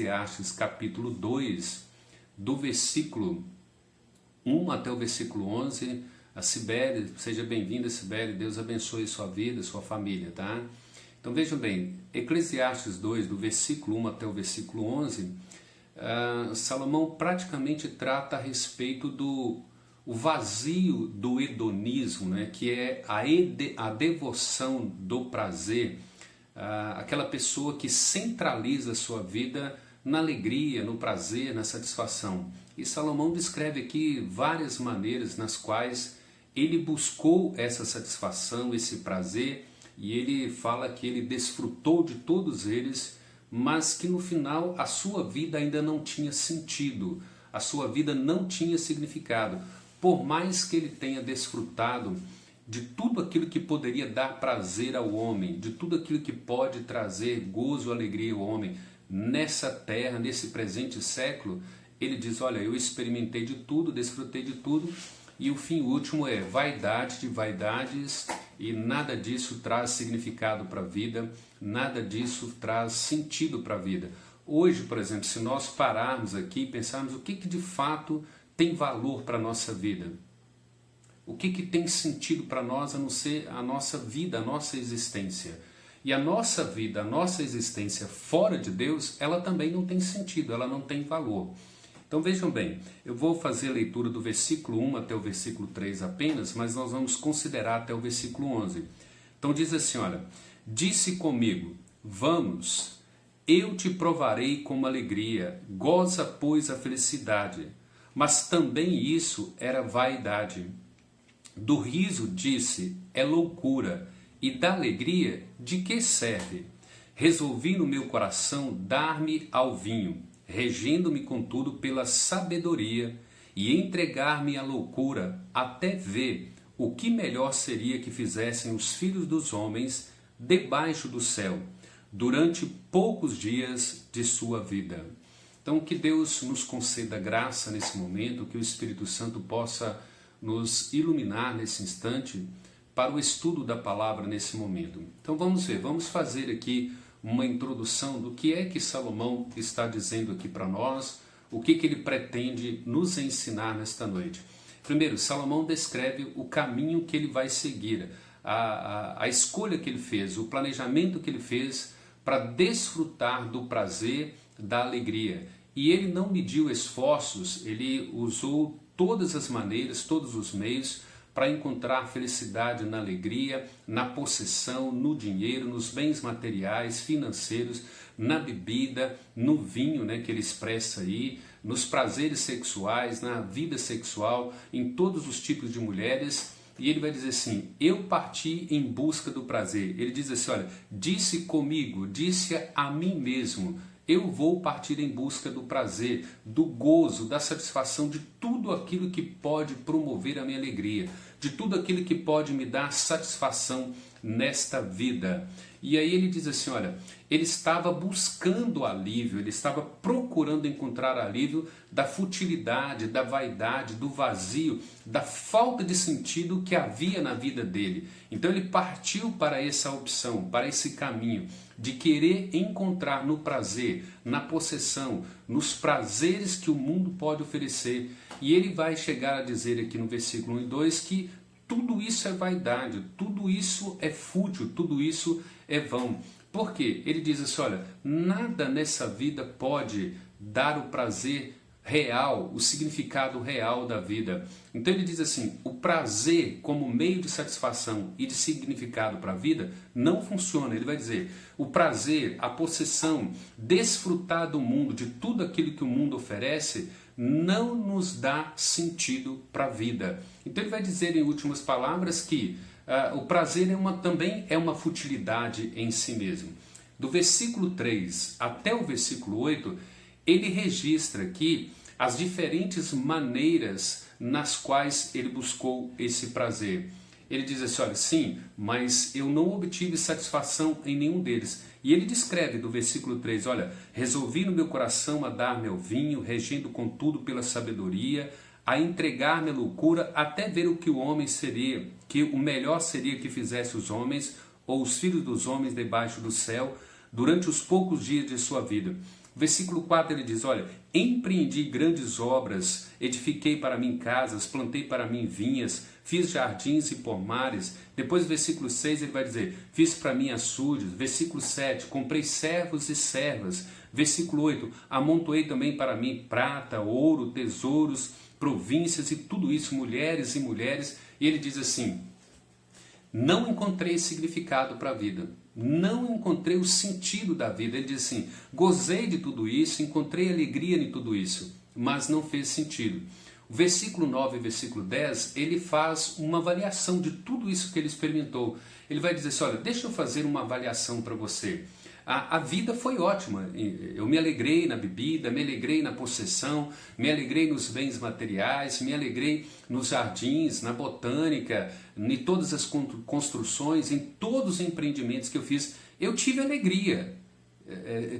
Eclesiastes capítulo 2, do versículo 1 até o versículo 11. A Cibele, seja bem-vinda, Cibele, Deus abençoe sua vida, sua família, tá? Então vejam bem, Eclesiastes 2, do versículo 1 até o versículo 11, Salomão praticamente trata a respeito do vazio do hedonismo, né, que é a devoção do prazer, aquela pessoa que centraliza a sua vida na alegria, no prazer, na satisfação. E Salomão descreve aqui várias maneiras nas quais ele buscou essa satisfação, esse prazer, e ele fala que ele desfrutou de todos eles, mas que no final a sua vida ainda não tinha sentido, a sua vida não tinha significado. Por mais que ele tenha desfrutado de tudo aquilo que poderia dar prazer ao homem, de tudo aquilo que pode trazer gozo, alegria ao homem, nessa terra, nesse presente século, ele diz, olha, eu experimentei de tudo, desfrutei de tudo, e o fim último é vaidade de vaidades, e nada disso traz significado para a vida, nada disso traz sentido para a vida. Hoje, por exemplo, se nós pararmos aqui e pensarmos o que de fato tem valor para a nossa vida, o que tem sentido para nós a não ser a nossa vida, a nossa existência. E a nossa vida, a nossa existência fora de Deus, ela também não tem sentido, ela não tem valor. Então vejam bem, eu vou fazer a leitura do versículo 1 até o versículo 3 apenas, mas nós vamos considerar até o versículo 11. Então diz assim, olha, disse comigo, vamos, eu te provarei como alegria, goza pois a felicidade. Mas também isso era vaidade. Do riso disse, é loucura, e da alegria, de que serve? Resolvi no meu coração dar-me ao vinho, regendo-me contudo pela sabedoria, e entregar-me à loucura, até ver o que melhor seria que fizessem os filhos dos homens debaixo do céu, durante poucos dias de sua vida. Então que Deus nos conceda graça nesse momento, que o Espírito Santo possa nos iluminar nesse instante para o estudo da palavra nesse momento. Então vamos ver, vamos fazer aqui uma introdução do que é que Salomão está dizendo aqui para nós, o que ele pretende nos ensinar nesta noite. Primeiro, Salomão descreve o caminho que ele vai seguir, a escolha que ele fez, o planejamento que ele fez para desfrutar do prazer, da alegria. E ele não mediu esforços, ele usou todas as maneiras, todos os meios para encontrar felicidade na alegria, na possessão, no dinheiro, nos bens materiais, financeiros, na bebida, no vinho, né, que ele expressa aí, nos prazeres sexuais, na vida sexual, em todos os tipos de mulheres. E ele vai dizer assim, eu parti em busca do prazer. Ele diz assim, olha, disse comigo, disse a mim mesmo, eu vou partir em busca do prazer, do gozo, da satisfação de tudo aquilo que pode promover a minha alegria, de tudo aquilo que pode me dar satisfação nesta vida. E aí ele diz assim, olha, ele estava buscando alívio, ele estava procurando encontrar alívio da futilidade, da vaidade, do vazio, da falta de sentido que havia na vida dele. Então ele partiu para essa opção, para esse caminho de querer encontrar no prazer, na possessão, nos prazeres que o mundo pode oferecer. E ele vai chegar a dizer aqui no versículo 1 e 2 que tudo isso é vaidade, tudo isso é fútil, tudo isso é vão. Por quê? Ele diz assim, olha, nada nessa vida pode dar o prazer real, o significado real da vida. Então ele diz assim, o prazer como meio de satisfação e de significado para a vida não funciona. Ele vai dizer, o prazer, a possessão, desfrutar do mundo, de tudo aquilo que o mundo oferece, não nos dá sentido para a vida. Então ele vai dizer em últimas palavras que o prazer também é uma futilidade em si mesmo. Do versículo 3 até o versículo 8, ele registra aqui as diferentes maneiras nas quais ele buscou esse prazer. Ele diz assim, olha, sim, mas eu não obtive satisfação em nenhum deles. E ele descreve do versículo 3, olha, resolvi no meu coração a dar-me ao vinho, regendo contudo pela sabedoria, a entregar-me à loucura, até ver o que o homem seria, que o melhor seria que fizesse os homens, ou os filhos dos homens debaixo do céu, durante os poucos dias de sua vida. Versículo 4 ele diz, olha, empreendi grandes obras, edifiquei para mim casas, plantei para mim vinhas, fiz jardins e pomares. Depois, versículo 6, ele vai dizer, fiz para mim açudes. Versículo 7, comprei servos e servas. Versículo 8, amontoei também para mim prata, ouro, tesouros, províncias e tudo isso, mulheres e mulheres. E ele diz assim, não encontrei significado para a vida. Não encontrei o sentido da vida. Ele diz assim, gozei de tudo isso, encontrei alegria em tudo isso, mas não fez sentido. O versículo 9 e versículo 10, ele faz uma avaliação de tudo isso que ele experimentou. Ele vai dizer assim, olha, deixa eu fazer uma avaliação para você. A vida foi ótima, eu me alegrei na bebida, me alegrei na possessão, me alegrei nos bens materiais, me alegrei nos jardins, na botânica, em todas as construções, em todos os empreendimentos que eu fiz, eu tive alegria.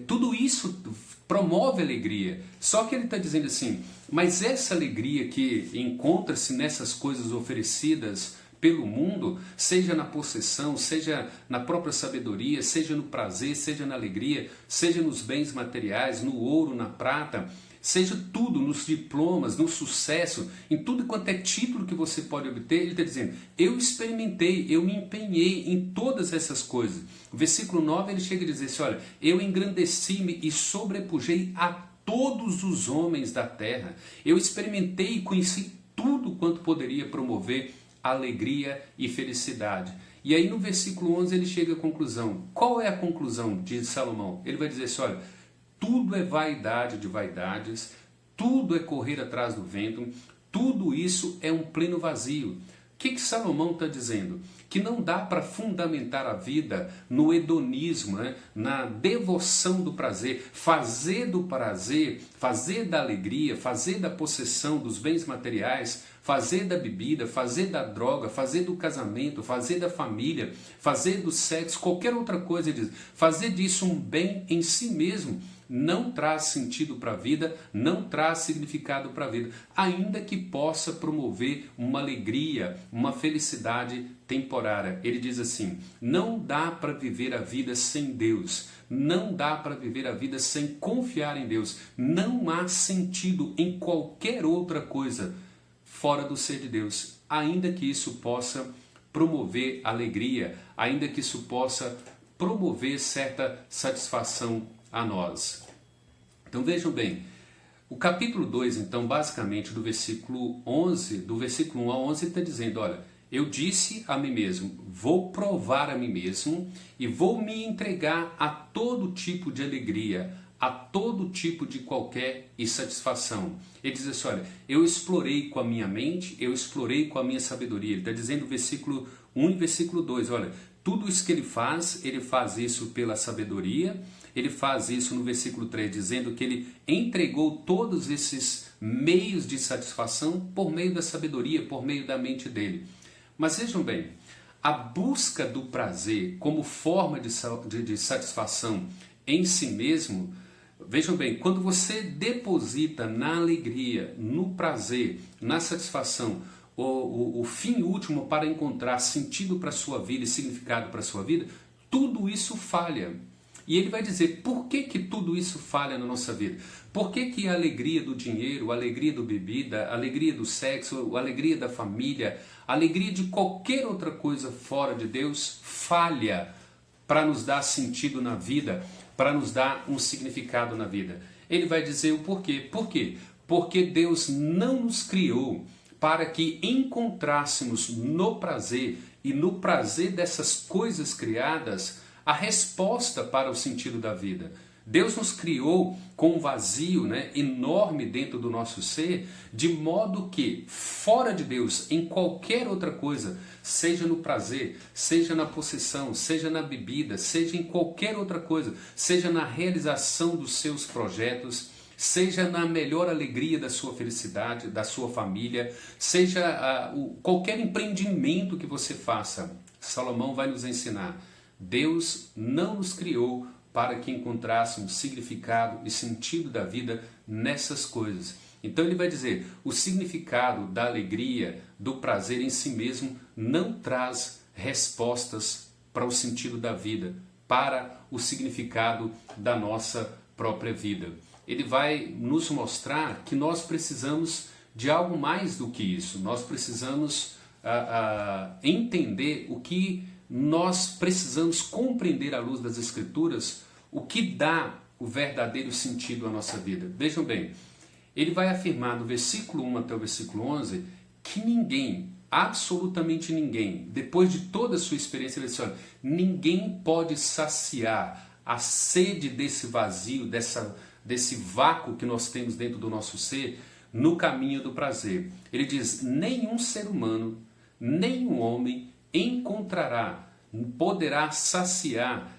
Tudo isso promove alegria. Só que ele está dizendo assim, mas essa alegria que encontra-se nessas coisas oferecidas pelo mundo, seja na possessão, seja na própria sabedoria, seja no prazer, seja na alegria, seja nos bens materiais, no ouro, na prata, seja tudo, nos diplomas, no sucesso, em tudo quanto é título que você pode obter, ele está dizendo, eu experimentei, eu me empenhei em todas essas coisas. O versículo 9 ele chega a dizer assim, olha, eu engrandeci-me e sobrepujei a todos os homens da terra. Eu experimentei e conheci tudo quanto poderia promover alegria e felicidade. E aí no versículo 11 ele chega à conclusão. Qual é a conclusão de Salomão? Ele vai dizer assim, olha, tudo é vaidade de vaidades, tudo é correr atrás do vento, tudo isso é um pleno vazio. O que Salomão está dizendo? Que não dá para fundamentar a vida no hedonismo, né? Na devoção do prazer, fazer do prazer, fazer da alegria, fazer da possessão dos bens materiais, fazer da bebida, fazer da droga, fazer do casamento, fazer da família, fazer do sexo, qualquer outra coisa, ele diz, fazer disso um bem em si mesmo, não traz sentido para a vida, não traz significado para a vida, ainda que possa promover uma alegria, uma felicidade temporária. Ele diz assim, não dá para viver a vida sem Deus, não dá para viver a vida sem confiar em Deus, não há sentido em qualquer outra coisa fora do ser de Deus, ainda que isso possa promover alegria, ainda que isso possa promover certa satisfação a nós. Então vejam bem, o capítulo 2, então, basicamente do versículo 11, do versículo 1 a 11, está dizendo, olha, eu disse a mim mesmo, vou provar a mim mesmo e vou me entregar a todo tipo de alegria, a todo tipo de qualquer insatisfação. Ele diz assim, olha, eu explorei com a minha mente, eu explorei com a minha sabedoria. Ele está dizendo no versículo 1 e versículo 2, olha, tudo isso que ele faz isso pela sabedoria, ele faz isso no versículo 3, dizendo que ele entregou todos esses meios de satisfação por meio da sabedoria, por meio da mente dele. Mas vejam bem, a busca do prazer como forma de satisfação em si mesmo, vejam bem, quando você deposita na alegria, no prazer, na satisfação, o fim último para encontrar sentido para a sua vida e significado para a sua vida, tudo isso falha. E ele vai dizer, por que tudo isso falha na nossa vida? Por que a alegria do dinheiro, a alegria da bebida, a alegria do sexo, a alegria da família, a alegria de qualquer outra coisa fora de Deus falha para nos dar sentido na vida, para nos dar um significado na vida? Ele vai dizer o porquê. Por quê? Porque Deus não nos criou para que encontrássemos no prazer e no prazer dessas coisas criadas a resposta para o sentido da vida. Deus nos criou com um vazio, enorme dentro do nosso ser, de modo que fora de Deus, em qualquer outra coisa, seja no prazer, seja na possessão, seja na bebida, seja em qualquer outra coisa, seja na realização dos seus projetos, seja na melhor alegria da sua felicidade, da sua família, seja qualquer empreendimento que você faça, Salomão vai nos ensinar. Deus não nos criou para que encontrássemos significado e sentido da vida nessas coisas. Então ele vai dizer, o significado da alegria, do prazer em si mesmo, não traz respostas para o sentido da vida, para o significado da nossa própria vida. Ele vai nos mostrar que nós precisamos de algo mais do que isso. Nós precisamos entender o que nós precisamos compreender à luz das Escrituras, o que dá o verdadeiro sentido à nossa vida. Vejam bem, ele vai afirmar no versículo 1 até o versículo 11 que ninguém, absolutamente ninguém, depois de toda a sua experiência, ele diz, olha, ninguém pode saciar a sede desse vazio, desse vácuo que nós temos dentro do nosso ser, no caminho do prazer. Ele diz, nenhum ser humano, nenhum homem poderá saciar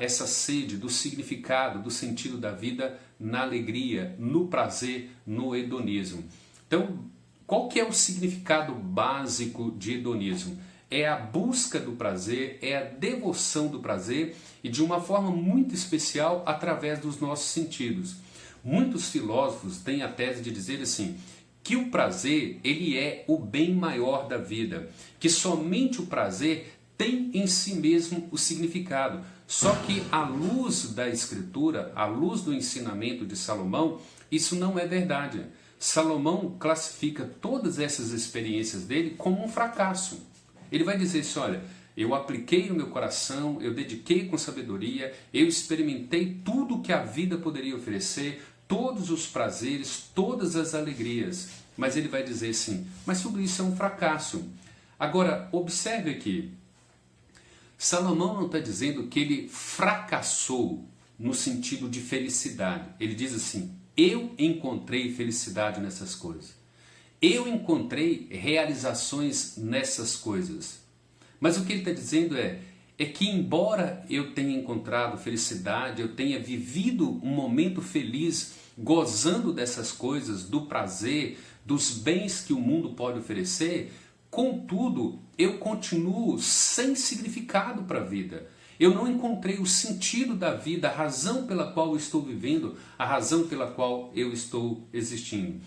essa sede do significado, do sentido da vida na alegria, no prazer, no hedonismo. Então, qual que é o significado básico de hedonismo? É a busca do prazer, é a devoção do prazer e de uma forma muito especial através dos nossos sentidos. Muitos filósofos têm a tese de dizer assim, que o prazer ele é o bem maior da vida, que somente o prazer tem em si mesmo o significado. Só que à luz da Escritura, à luz do ensinamento de Salomão, isso não é verdade. Salomão classifica todas essas experiências dele como um fracasso. Ele vai dizer assim, olha, eu apliquei no meu coração, eu dediquei com sabedoria, eu experimentei tudo que a vida poderia oferecer, todos os prazeres, todas as alegrias. Mas ele vai dizer assim, mas tudo isso é um fracasso. Agora, observe aqui, Salomão não está dizendo que ele fracassou no sentido de felicidade. Ele diz assim, eu encontrei felicidade nessas coisas. Eu encontrei realizações nessas coisas. Mas o que ele está dizendo é que embora eu tenha encontrado felicidade, eu tenha vivido um momento feliz, gozando dessas coisas, do prazer, dos bens que o mundo pode oferecer, contudo, eu continuo sem significado para a vida. Eu não encontrei o sentido da vida, a razão pela qual eu estou vivendo, a razão pela qual eu estou existindo.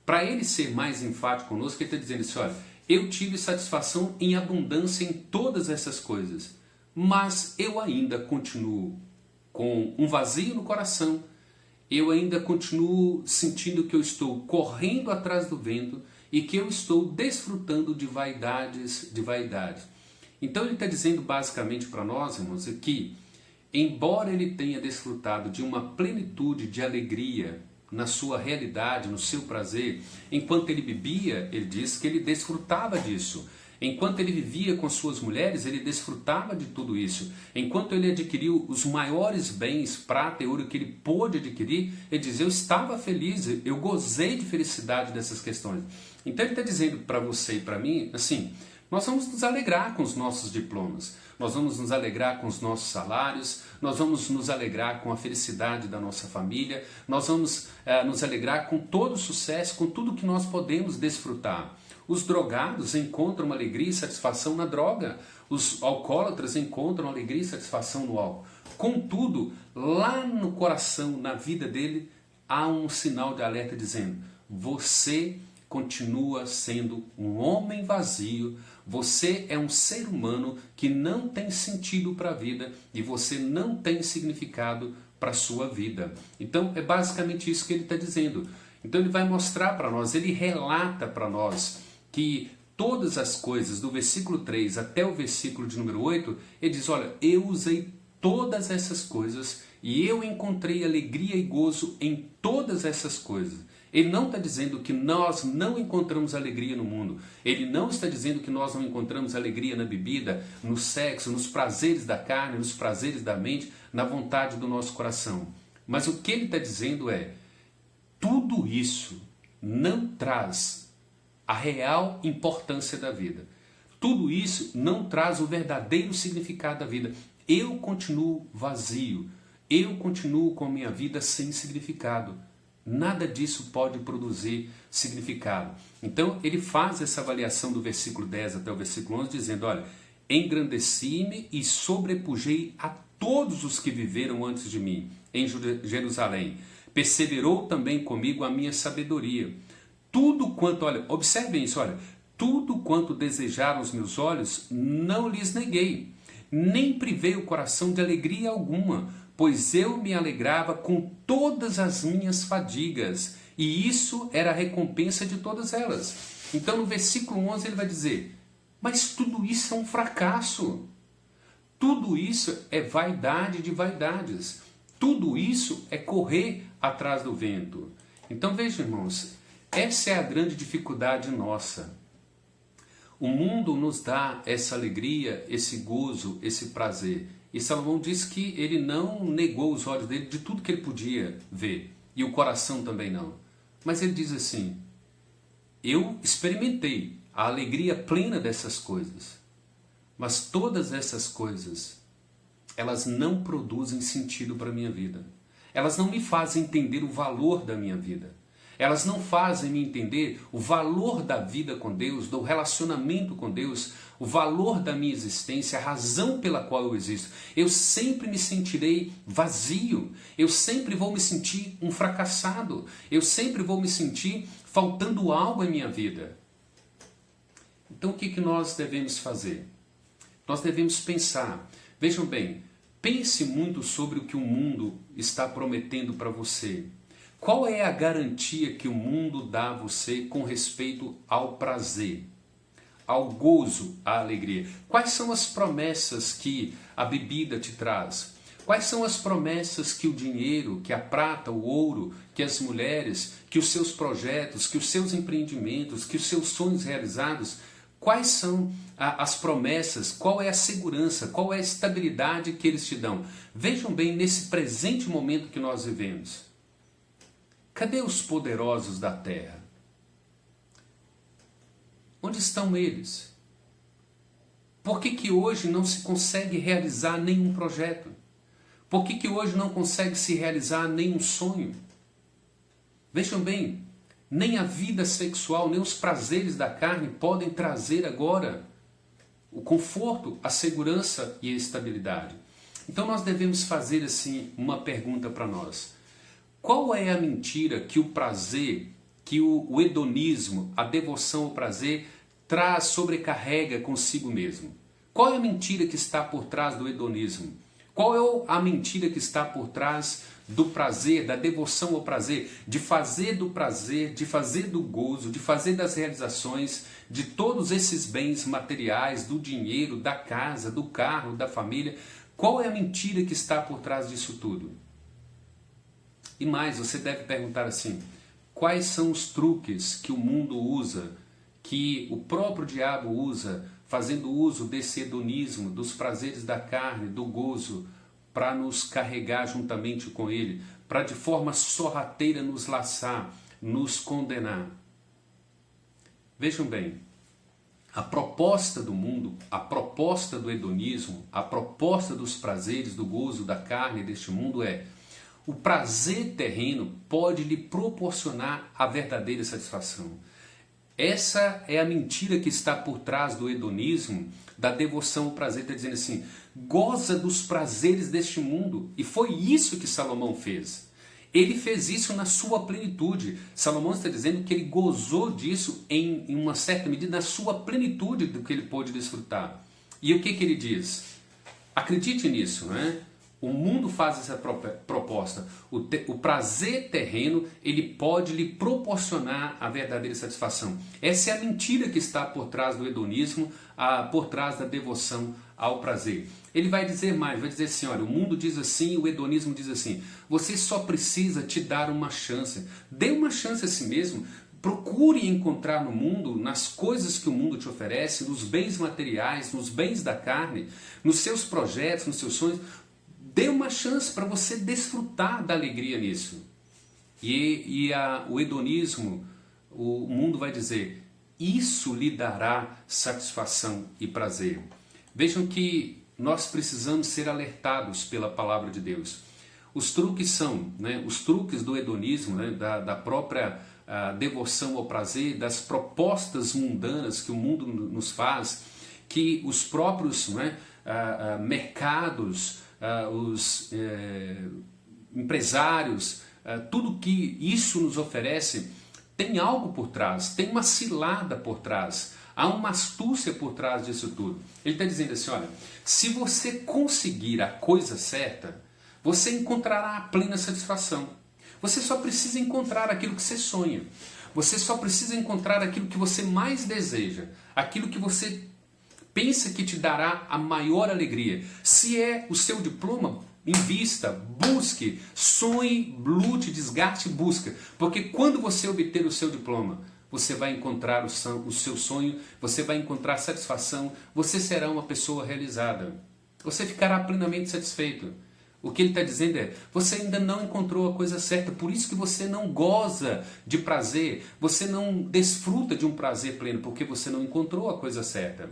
Para ele ser mais enfático conosco, ele está dizendo assim, olha, eu tive satisfação em abundância em todas essas coisas, mas eu ainda continuo com um vazio no coração, eu ainda continuo sentindo que eu estou correndo atrás do vento e que eu estou desfrutando de vaidades. Então ele está dizendo basicamente para nós, irmãos, que embora ele tenha desfrutado de uma plenitude de alegria na sua realidade, no seu prazer, enquanto ele bebia, ele diz que ele desfrutava disso. Enquanto ele vivia com suas mulheres, ele desfrutava de tudo isso. Enquanto ele adquiriu os maiores bens, prata e ouro que ele pôde adquirir, ele diz, eu estava feliz, eu gozei de felicidade dessas questões. Então ele está dizendo para você e para mim, assim, nós vamos nos alegrar com os nossos diplomas, nós vamos nos alegrar com os nossos salários, nós vamos nos alegrar com a felicidade da nossa família, nós vamos nos alegrar com todo o sucesso, com tudo que nós podemos desfrutar. Os drogados encontram alegria e satisfação na droga, os alcoólatras encontram alegria e satisfação no álcool. Contudo, lá no coração, na vida dele, há um sinal de alerta dizendo, você continua sendo um homem vazio, você é um ser humano que não tem sentido para a vida e você não tem significado para a sua vida. Então é basicamente isso que ele está dizendo. Então ele vai mostrar para nós, ele relata para nós que todas as coisas, do versículo 3 até o versículo de número 8, ele diz, olha, eu usei todas essas coisas e eu encontrei alegria e gozo em todas essas coisas. Ele não está dizendo que nós não encontramos alegria no mundo. Ele não está dizendo que nós não encontramos alegria na bebida, no sexo, nos prazeres da carne, nos prazeres da mente, na vontade do nosso coração. Mas o que ele está dizendo é, tudo isso não traz a real importância da vida. Tudo isso não traz o verdadeiro significado da vida. Eu continuo vazio. Eu continuo com a minha vida sem significado. Nada disso pode produzir significado. Então ele faz essa avaliação do versículo 10 até o versículo 11 dizendo, olha, engrandeci-me e sobrepujei a todos os que viveram antes de mim em Jerusalém. Perseverou também comigo a minha sabedoria. Tudo quanto, olha, observem isso, olha, tudo quanto desejaram os meus olhos, não lhes neguei. nem privei o coração de alegria alguma, pois eu me alegrava com todas as minhas fadigas, e isso era a recompensa de todas elas. Então no versículo 11 ele vai dizer, mas tudo isso é um fracasso. Tudo isso é vaidade de vaidades. Tudo isso é correr atrás do vento. Então veja, irmãos, essa é a grande dificuldade nossa. O mundo nos dá essa alegria, esse gozo, esse prazer. E Salomão diz que ele não negou os olhos dele de tudo que ele podia ver. E o coração também não. Mas ele diz assim, eu experimentei a alegria plena dessas coisas. Mas todas essas coisas, elas não produzem sentido para a minha vida. Elas não me fazem entender o valor da minha vida. Elas não fazem me entender o valor da vida com Deus, do relacionamento com Deus, o valor da minha existência, a razão pela qual eu existo. Eu sempre me sentirei vazio, eu sempre vou me sentir um fracassado, eu sempre vou me sentir faltando algo em minha vida. Então o que nós devemos fazer? Nós devemos pensar, vejam bem, pense muito sobre o que o mundo está prometendo para você. Qual é a garantia que o mundo dá a você com respeito ao prazer, ao gozo, à alegria? Quais são as promessas que a bebida te traz? Quais são as promessas que o dinheiro, que a prata, o ouro, que as mulheres, que os seus projetos, que os seus empreendimentos, que os seus sonhos realizados, quais são as promessas, qual é a segurança, qual é a estabilidade que eles te dão? Vejam bem, nesse presente momento que nós vivemos. Cadê os poderosos da terra? Onde estão eles? Por que hoje não se consegue realizar nenhum projeto? Por que hoje não consegue se realizar nenhum sonho? Vejam bem, nem a vida sexual, nem os prazeres da carne podem trazer agora o conforto, a segurança e a estabilidade. Então nós devemos fazer assim uma pergunta para nós. Qual é a mentira que o prazer, que o hedonismo, a devoção ao prazer traz, sobrecarrega consigo mesmo? Qual é a mentira que está por trás do hedonismo? Qual é a mentira que está por trás do prazer, da devoção ao prazer, de fazer do prazer, de fazer do gozo, de fazer das realizações, de todos esses bens materiais, do dinheiro, da casa, do carro, da família? Qual é a mentira que está por trás disso tudo? E mais, você deve perguntar assim, quais são os truques que o mundo usa, que o próprio diabo usa, fazendo uso desse hedonismo, dos prazeres da carne, do gozo, para nos carregar juntamente com ele, para de forma sorrateira nos laçar, nos condenar. Vejam bem, a proposta do mundo, a proposta do hedonismo, a proposta dos prazeres, do gozo, da carne deste mundo é: o prazer terreno pode lhe proporcionar a verdadeira satisfação. Essa é a mentira que está por trás do hedonismo, da devoção ao prazer. Está dizendo assim, goza dos prazeres deste mundo. E foi isso que Salomão fez. Ele fez isso na sua plenitude. Salomão está dizendo que ele gozou disso em uma certa medida, na sua plenitude do que ele pôde desfrutar. E o que ele diz? Acredite nisso, não é? O mundo faz essa proposta. O prazer terreno, ele pode lhe proporcionar a verdadeira satisfação. Essa é a mentira que está por trás do hedonismo, por trás da devoção ao prazer. Ele vai dizer mais, vai dizer assim, olha, o mundo diz assim, o hedonismo diz assim, você só precisa te dar uma chance. Dê uma chance a si mesmo. Procure encontrar no mundo, nas coisas que o mundo te oferece, nos bens materiais, nos bens da carne, nos seus projetos, nos seus sonhos. Dê uma chance para você desfrutar da alegria nisso. O hedonismo, o mundo vai dizer, isso lhe dará satisfação e prazer. Vejam que nós precisamos ser alertados pela palavra de Deus. Os truques são, os truques do hedonismo, da própria devoção ao prazer, das propostas mundanas que o mundo nos faz, que os próprios mercados, os empresários, tudo que isso nos oferece, tem algo por trás, tem uma cilada por trás. Há uma astúcia por trás disso tudo. Ele está dizendo assim, olha, se você conseguir a coisa certa, você encontrará a plena satisfação. Você só precisa encontrar aquilo que você sonha. Você só precisa encontrar aquilo que você mais deseja. Aquilo que você pensa que te dará a maior alegria. Se é o seu diploma, invista, busque, sonhe, lute, desgaste, busca. Porque quando você obter o seu diploma, você vai encontrar o seu sonho, você vai encontrar satisfação, você será uma pessoa realizada. Você ficará plenamente satisfeito. O que ele está dizendo é, você ainda não encontrou a coisa certa, por isso que você não goza de prazer, você não desfruta de um prazer pleno, porque você não encontrou a coisa certa.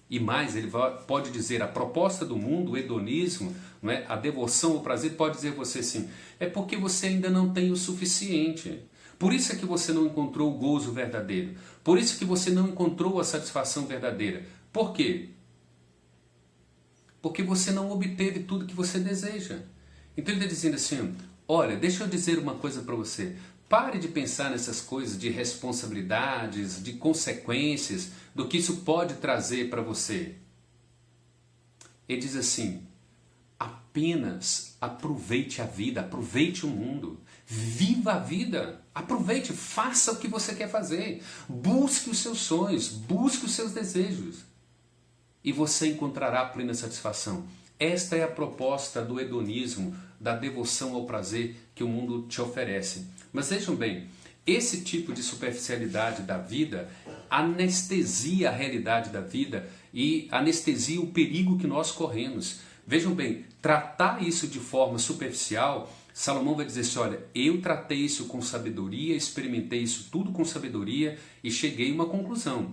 E mais, ele pode dizer, a proposta do mundo, o hedonismo, não é? A devoção ao prazer, pode dizer a você assim, é porque você ainda não tem o suficiente. Por isso é que você não encontrou o gozo verdadeiro. Por isso que você não encontrou a satisfação verdadeira. Por quê? Porque você não obteve tudo que você deseja. Então ele está dizendo assim, olha, deixa eu dizer uma coisa para você. Pare de pensar nessas coisas de responsabilidades, de consequências, do que isso pode trazer para você. Ele diz assim, apenas aproveite a vida, aproveite o mundo, viva a vida, aproveite, faça o que você quer fazer, busque os seus sonhos, busque os seus desejos e você encontrará plena satisfação. Esta é a proposta do hedonismo, da devoção ao prazer que o mundo te oferece. Mas vejam bem, esse tipo de superficialidade da vida anestesia a realidade da vida e anestesia o perigo que nós corremos. Vejam bem, tratar isso de forma superficial, Salomão vai dizer assim, olha, eu tratei isso com sabedoria, experimentei isso tudo com sabedoria e cheguei a uma conclusão.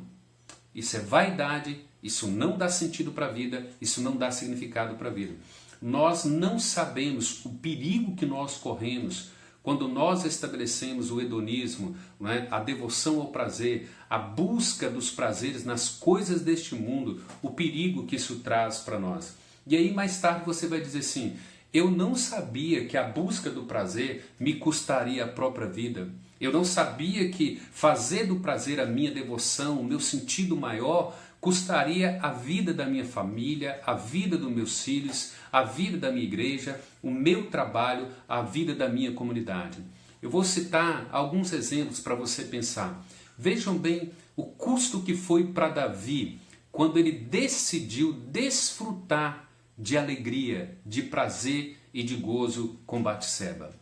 Isso é vaidade, isso não dá sentido para a vida, isso não dá significado para a vida. Nós não sabemos o perigo que nós corremos quando nós estabelecemos o hedonismo, não é? A devoção ao prazer, a busca dos prazeres nas coisas deste mundo, o perigo que isso traz para nós. E aí mais tarde você vai dizer assim, eu não sabia que a busca do prazer me custaria a própria vida. Eu não sabia que fazer do prazer a minha devoção, o meu sentido maior, custaria a vida da minha família, a vida dos meus filhos, a vida da minha igreja, o meu trabalho, a vida da minha comunidade. Eu vou citar alguns exemplos para você pensar. Vejam bem o custo que foi para Davi quando ele decidiu desfrutar de alegria, de prazer e de gozo com Batseba.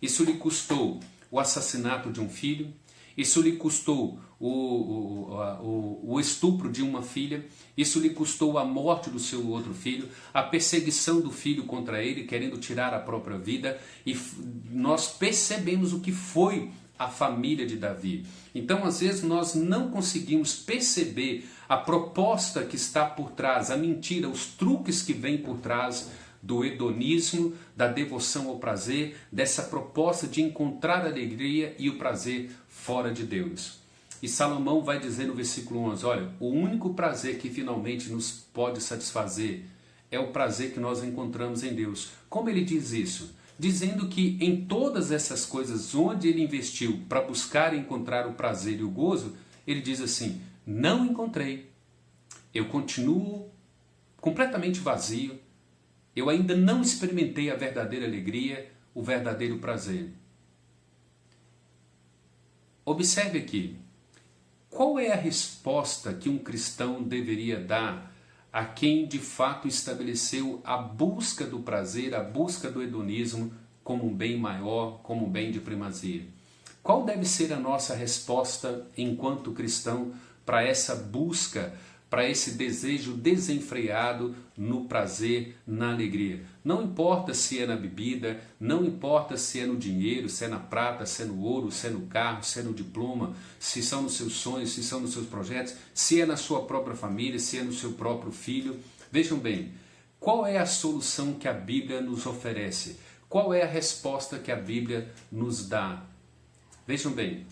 Isso lhe custou o assassinato de um filho, isso lhe custou o estupro de uma filha, isso lhe custou a morte do seu outro filho, a perseguição do filho contra ele, querendo tirar a própria vida, e nós percebemos o que foi a família de Davi. Então, às vezes, nós não conseguimos perceber a proposta que está por trás, a mentira, os truques que vêm por trás do hedonismo, da devoção ao prazer, dessa proposta de encontrar a alegria e o prazer fora de Deus. E Salomão vai dizer no versículo 11, olha, o único prazer que finalmente nos pode satisfazer é o prazer que nós encontramos em Deus. Como ele diz isso? Dizendo que em todas essas coisas onde ele investiu para buscar e encontrar o prazer e o gozo, ele diz assim, não encontrei, eu continuo completamente vazio, eu ainda não experimentei a verdadeira alegria, o verdadeiro prazer. Observe aqui, qual é a resposta que um cristão deveria dar a quem de fato estabeleceu a busca do prazer, a busca do hedonismo como um bem maior, como um bem de primazia? Qual deve ser a nossa resposta enquanto cristão para essa busca, para esse desejo desenfreado no prazer, na alegria? Não importa se é na bebida, não importa se é no dinheiro, se é na prata, se é no ouro, se é no carro, se é no diploma, se são nos seus sonhos, se são nos seus projetos, se é na sua própria família, se é no seu próprio filho. Vejam bem, qual é a solução que a Bíblia nos oferece? Qual é a resposta que a Bíblia nos dá? Vejam bem,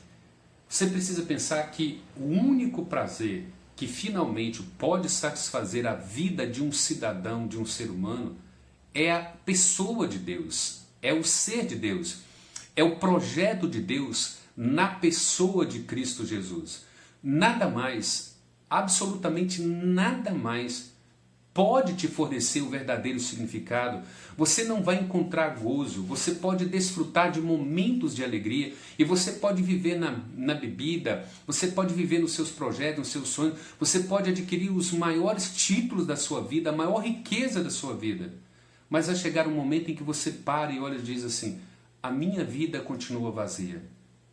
você precisa pensar que o único prazer que finalmente pode satisfazer a vida de um cidadão, de um ser humano, é a pessoa de Deus, é o ser de Deus, é o projeto de Deus na pessoa de Cristo Jesus. Nada mais absolutamente nada mais pode te fornecer o verdadeiro significado. Você não vai encontrar gozo, você pode desfrutar de momentos de alegria e você pode viver na bebida, você pode viver nos seus projetos, nos seus sonhos, você pode adquirir os maiores títulos da sua vida, a maior riqueza da sua vida. Mas vai chegar um momento em que você para e olha e diz assim, a minha vida continua vazia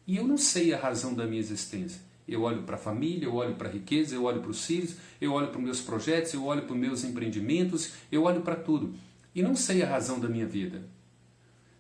e eu não sei a razão da minha existência. Eu olho para a família, eu olho para a riqueza, eu olho para os filhos, eu olho para os meus projetos, eu olho para os meus empreendimentos, eu olho para tudo. E não sei a razão da minha vida.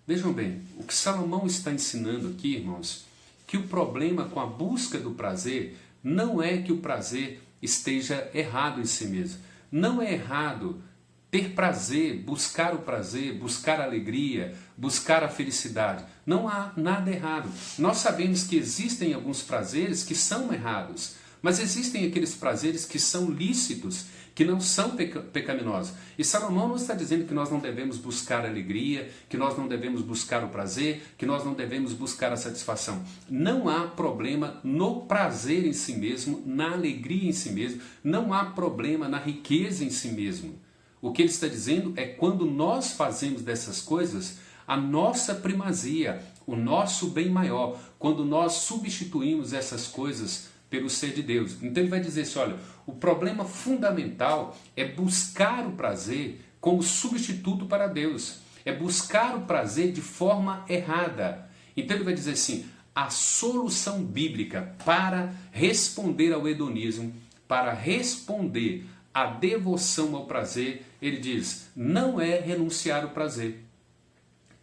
Vejam bem, o que Salomão está ensinando aqui, irmãos, que o problema com a busca do prazer não é que o prazer esteja errado em si mesmo. Não é errado ter prazer, buscar o prazer, buscar a alegria, buscar a felicidade. Não há nada errado. Nós sabemos que existem alguns prazeres que são errados, mas existem aqueles prazeres que são lícitos, que não são pecaminosos. E Salomão não está dizendo que nós não devemos buscar a alegria, que nós não devemos buscar o prazer, que nós não devemos buscar a satisfação. Não há problema no prazer em si mesmo, na alegria em si mesmo, não há problema na riqueza em si mesmo. O que ele está dizendo é quando nós fazemos dessas coisas a nossa primazia, o nosso bem maior, quando nós substituímos essas coisas pelo ser de Deus. Então ele vai dizer assim, olha, o problema fundamental é buscar o prazer como substituto para Deus, é buscar o prazer de forma errada. Então ele vai dizer assim, a solução bíblica para responder ao hedonismo, para responder à devoção ao prazer, ele diz, não é renunciar ao prazer.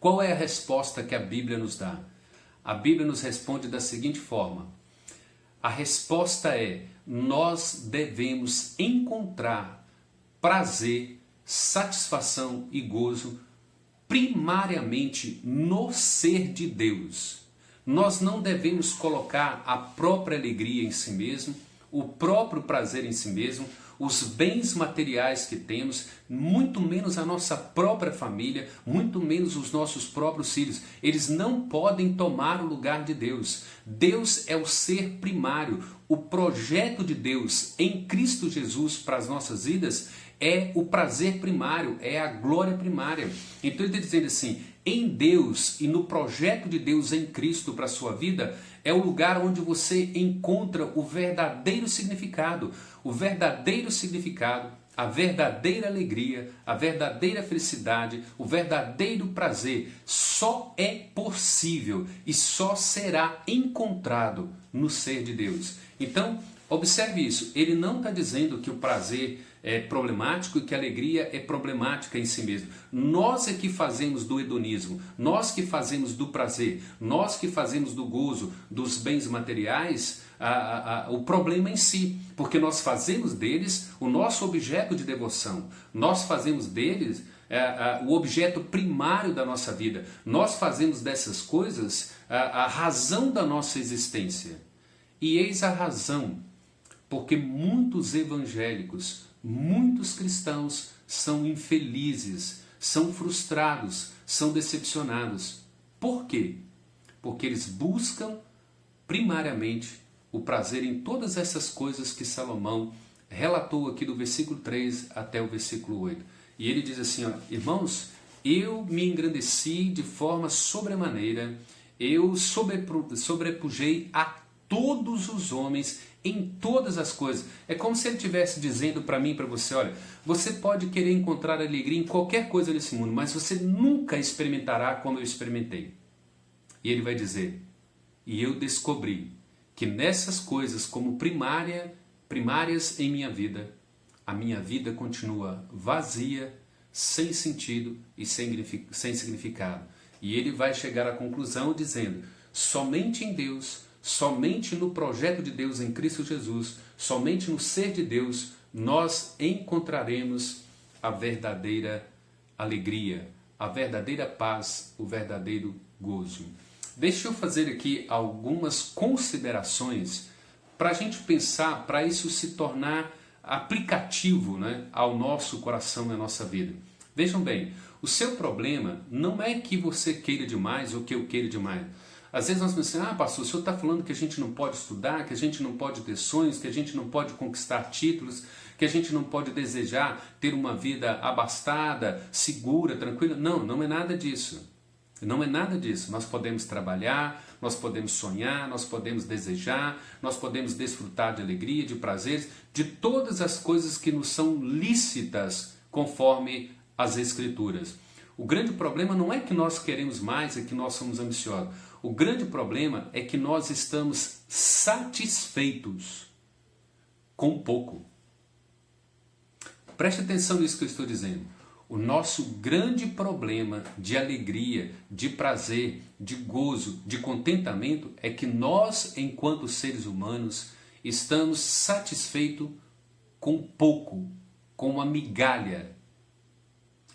Qual é a resposta que a Bíblia nos dá? A Bíblia nos responde da seguinte forma, a resposta é, nós devemos encontrar prazer, satisfação e gozo primariamente no ser de Deus. Nós não devemos colocar a própria alegria em si mesmo, o próprio prazer em si mesmo, os bens materiais que temos, muito menos a nossa própria família, muito menos os nossos próprios filhos. Eles não podem tomar o lugar de Deus. Deus é o ser primário. O projeto de Deus em Cristo Jesus para as nossas vidas é o prazer primário, é a glória primária. Então ele está dizendo assim, em Deus e no projeto de Deus em Cristo para a sua vida, é o lugar onde você encontra o verdadeiro significado, a verdadeira alegria, a verdadeira felicidade, o verdadeiro prazer. Só é possível e só será encontrado no ser de Deus. Então, observe isso, ele não está dizendo que o prazer é problemático e que a alegria é problemática em si mesmo. Nós é que fazemos do hedonismo, nós que fazemos do prazer, nós que fazemos do gozo, dos bens materiais, o problema em si, porque nós fazemos deles o nosso objeto de devoção, nós fazemos deles o objeto primário da nossa vida, nós fazemos dessas coisas a razão da nossa existência. E eis a razão, porque muitos evangélicos, muitos cristãos são infelizes, são frustrados, são decepcionados. Por quê? Porque eles buscam primariamente o prazer em todas essas coisas que Salomão relatou aqui do versículo 3 até o versículo 8. E ele diz assim, ó, irmãos, eu me engrandeci de forma sobremaneira, eu sobrepujei a todos os homens em todas as coisas. É como se ele estivesse dizendo para mim e para você, olha, você pode querer encontrar alegria em qualquer coisa nesse mundo, mas você nunca experimentará como eu experimentei. E ele vai dizer, e eu descobri que nessas coisas como primárias em minha vida, a minha vida continua vazia, sem sentido e sem significado. E ele vai chegar à conclusão dizendo, somente em Deus, somente no projeto de Deus em Cristo Jesus, somente no ser de Deus, nós encontraremos a verdadeira alegria, a verdadeira paz, o verdadeiro gozo. Deixa eu fazer aqui algumas considerações para a gente pensar, para isso se tornar aplicativo, né, ao nosso coração e à nossa vida. Vejam bem, o seu problema não é que você queira demais ou que eu queira demais. Às vezes nós pensamos, pastor, o senhor está falando que a gente não pode estudar, que a gente não pode ter sonhos, que a gente não pode conquistar títulos, que a gente não pode desejar ter uma vida abastada, segura, tranquila. Não, não é nada disso. Não é nada disso. Nós podemos trabalhar, nós podemos sonhar, nós podemos desejar, nós podemos desfrutar de alegria, de prazeres, de todas as coisas que nos são lícitas conforme as Escrituras. O grande problema não é que nós queremos mais, é que nós somos ambiciosos. O grande problema é que nós estamos satisfeitos com pouco. Preste atenção nisso que eu estou dizendo. O nosso grande problema de alegria, de prazer, de gozo, de contentamento é que nós, enquanto seres humanos, estamos satisfeitos com pouco, com uma migalha.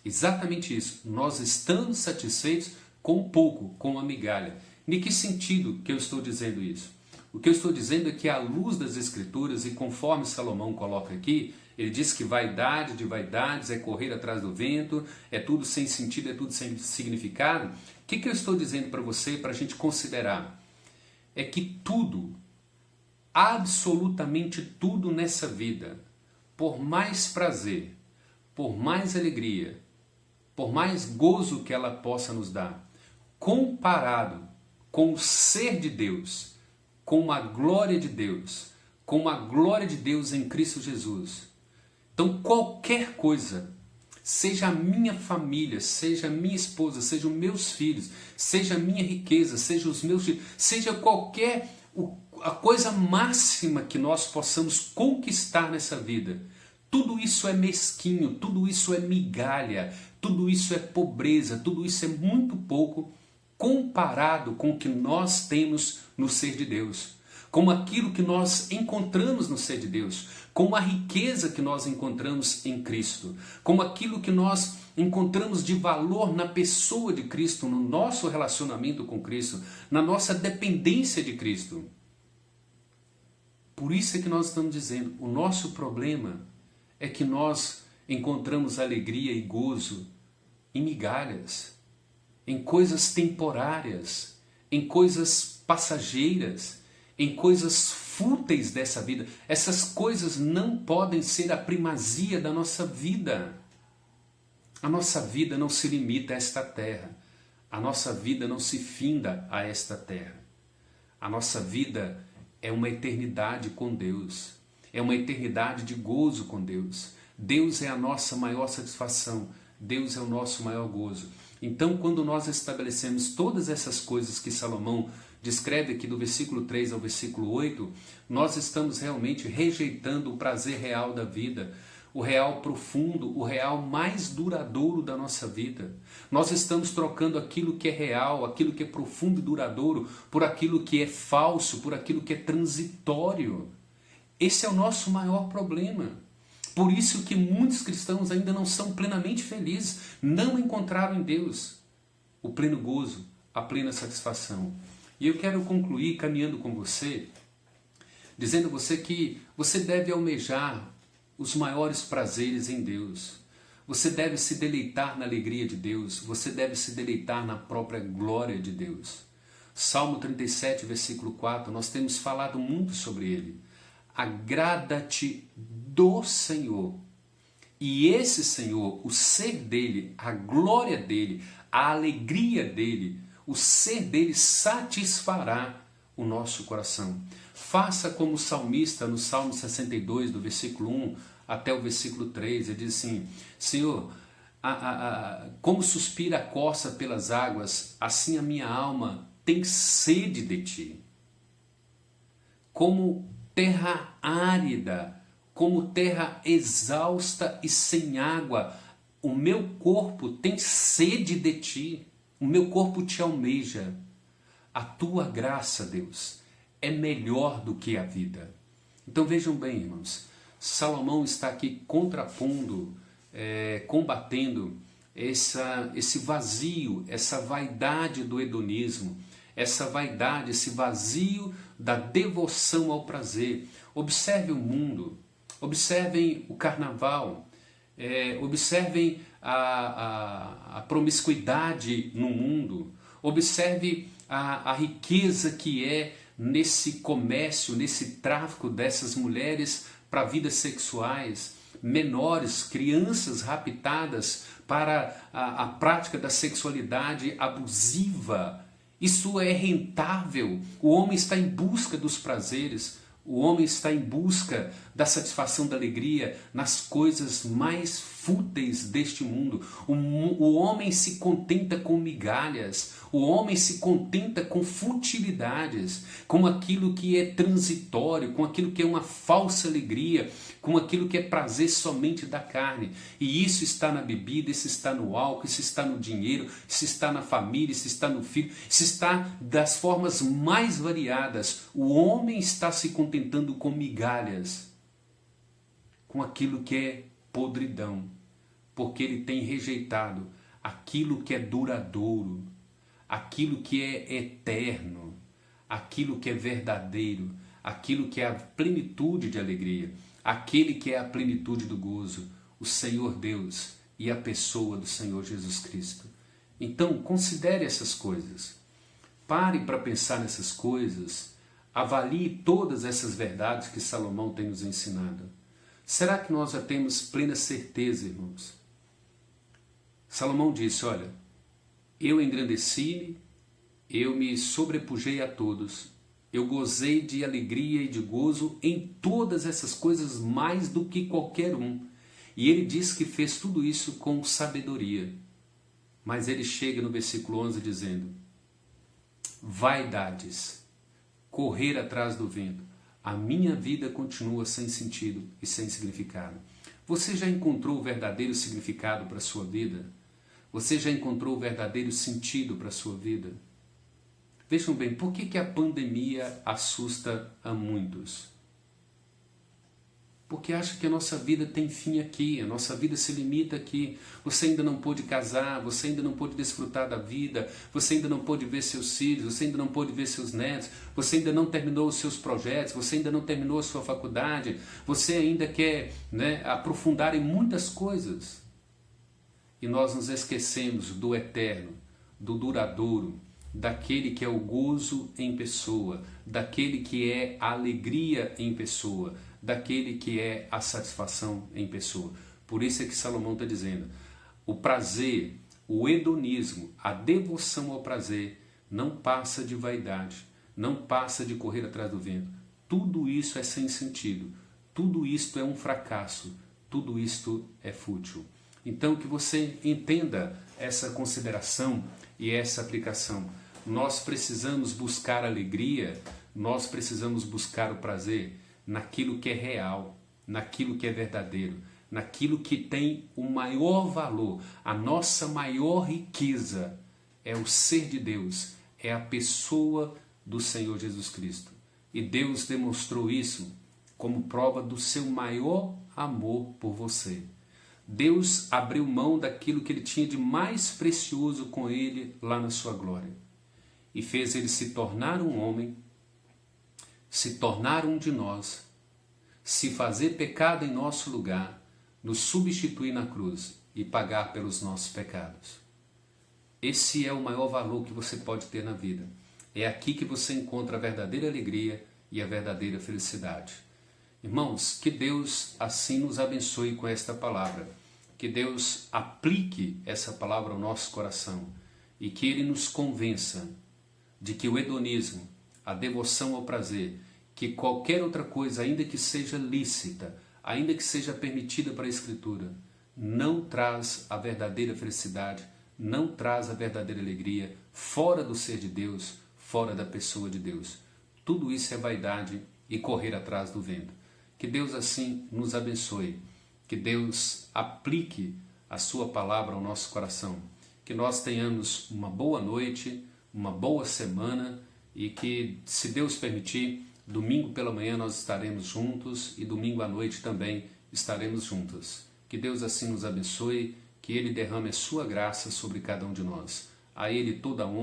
Exatamente isso. Nós estamos satisfeitos com pouco, com uma migalha. Em que sentido que eu estou dizendo isso? O que eu estou dizendo é que à luz das Escrituras, e conforme Salomão coloca aqui, ele diz que vaidade de vaidades é correr atrás do vento, é tudo sem sentido, é tudo sem significado. O que eu estou dizendo para você, para a gente considerar? É que tudo, absolutamente tudo nessa vida, por mais prazer, por mais alegria, por mais gozo que ela possa nos dar, comparado com o ser de Deus, com a glória de Deus, com a glória de Deus em Cristo Jesus. Então qualquer coisa, seja a minha família, seja a minha esposa, seja os meus filhos, seja a minha riqueza, seja os meus filhos, seja a coisa máxima que nós possamos conquistar nessa vida, tudo isso é mesquinho, tudo isso é migalha, tudo isso é pobreza, tudo isso é muito pouco comparado com o que nós temos no ser de Deus, com aquilo que nós encontramos no ser de Deus, com a riqueza que nós encontramos em Cristo, com aquilo que nós encontramos de valor na pessoa de Cristo, no nosso relacionamento com Cristo, na nossa dependência de Cristo. Por isso é que nós estamos dizendo, o nosso problema é que nós encontramos alegria e gozo em migalhas, em coisas temporárias, em coisas passageiras, em coisas fúteis dessa vida. Essas coisas não podem ser a primazia da nossa vida. A nossa vida não se limita a esta terra. A nossa vida não se finda a esta terra. A nossa vida é uma eternidade com Deus. É uma eternidade de gozo com Deus. Deus é a nossa maior satisfação. Deus é o nosso maior gozo. Então, quando nós estabelecemos todas essas coisas que Salomão descreve aqui do versículo 3 ao versículo 8, nós estamos realmente rejeitando o prazer real da vida, o real profundo, o real mais duradouro da nossa vida. Nós estamos trocando aquilo que é real, aquilo que é profundo e duradouro, por aquilo que é falso, por aquilo que é transitório. Esse é o nosso maior problema. Por isso que muitos cristãos ainda não são plenamente felizes, não encontraram em Deus o pleno gozo, a plena satisfação. E eu quero concluir caminhando com você, dizendo a você que você deve almejar os maiores prazeres em Deus. Você deve se deleitar na alegria de Deus, você deve se deleitar na própria glória de Deus. Salmo 37, versículo 4, nós temos falado muito sobre ele. Agrada-te do Senhor. E esse Senhor, o ser dele, a glória dele, a alegria dele, o ser dele satisfará o nosso coração. Faça como o salmista no Salmo 62, do versículo 1 até o versículo 3, ele diz assim, Senhor, como suspira a corça pelas águas, assim a minha alma tem sede de ti. Como terra árida, como terra exausta e sem água, o meu corpo tem sede de ti, o meu corpo te almeja. A tua graça, Deus, é melhor do que a vida. Então vejam bem, irmãos, Salomão está aqui contrapondo, combatendo esse vazio, essa vaidade do hedonismo, essa vaidade, esse vazio da devoção ao prazer. Observe o mundo, observem o carnaval, observem a promiscuidade no mundo, Observe a riqueza que é nesse comércio, nesse tráfico dessas mulheres para vidas sexuais, menores, crianças raptadas para a prática da sexualidade abusiva. Isso é rentável. O homem está em busca dos prazeres. O homem está em busca da satisfação, da alegria nas coisas mais fúteis deste mundo. O homem se contenta com migalhas. O homem se contenta com futilidades, com aquilo que é transitório, com aquilo que é uma falsa alegria, com aquilo que é prazer somente da carne. E isso está na bebida, isso está no álcool, isso está no dinheiro, isso está na família, isso está no filho, isso está das formas mais variadas. O homem está se contentando com migalhas, com aquilo que é podridão, porque ele tem rejeitado aquilo que é duradouro, aquilo que é eterno, aquilo que é verdadeiro, aquilo que é a plenitude de alegria, aquele que é a plenitude do gozo, o Senhor Deus e a pessoa do Senhor Jesus Cristo. Então, considere essas coisas. Pare para pensar nessas coisas. Avalie todas essas verdades que Salomão tem nos ensinado. Será que nós já temos plena certeza, irmãos? Salomão disse, olha, eu engrandeci-me, eu me sobrepujei a todos, eu gozei de alegria e de gozo em todas essas coisas mais do que qualquer um. E ele diz que fez tudo isso com sabedoria. Mas ele chega no versículo 11 dizendo, vaidades, correr atrás do vento, a minha vida continua sem sentido e sem significado. Você já encontrou o verdadeiro significado para a sua vida? Você já encontrou o verdadeiro sentido para a sua vida? Vejam bem, por que a pandemia assusta a muitos? Porque acha que a nossa vida tem fim aqui, a nossa vida se limita aqui. Você ainda não pôde casar, você ainda não pôde desfrutar da vida, você ainda não pôde ver seus filhos, você ainda não pôde ver seus netos, você ainda não terminou os seus projetos, você ainda não terminou a sua faculdade, você ainda quer, aprofundar em muitas coisas. E nós nos esquecemos do eterno, do duradouro, daquele que é o gozo em pessoa, daquele que é a alegria em pessoa, daquele que é a satisfação em pessoa. Por isso é que Salomão está dizendo, o prazer, o hedonismo, a devoção ao prazer não passa de vaidade, não passa de correr atrás do vento. Tudo isso é sem sentido, tudo isto é um fracasso, tudo isto é fútil. Então que você entenda essa consideração e essa aplicação. Nós precisamos buscar alegria, nós precisamos buscar o prazer naquilo que é real, naquilo que é verdadeiro, naquilo que tem o maior valor. A nossa maior riqueza é o ser de Deus, é a pessoa do Senhor Jesus Cristo. E Deus demonstrou isso como prova do seu maior amor por você. Deus abriu mão daquilo que ele tinha de mais precioso com ele lá na sua glória. E fez ele se tornar um homem, se tornar um de nós, se fazer pecado em nosso lugar, nos substituir na cruz e pagar pelos nossos pecados. Esse é o maior valor que você pode ter na vida. É aqui que você encontra a verdadeira alegria e a verdadeira felicidade. Irmãos, que Deus assim nos abençoe com esta palavra. Que Deus aplique essa palavra ao nosso coração e que Ele nos convença de que o hedonismo, a devoção ao prazer, que qualquer outra coisa, ainda que seja lícita, ainda que seja permitida para a Escritura, não traz a verdadeira felicidade, não traz a verdadeira alegria, fora do ser de Deus, fora da pessoa de Deus. Tudo isso é vaidade e correr atrás do vento. Que Deus assim nos abençoe, que Deus aplique a sua palavra ao nosso coração, que nós tenhamos uma boa noite, uma boa semana e que, se Deus permitir, domingo pela manhã nós estaremos juntos e domingo à noite também estaremos juntos. Que Deus assim nos abençoe, que Ele derrame a sua graça sobre cada um de nós. A Ele toda a honra.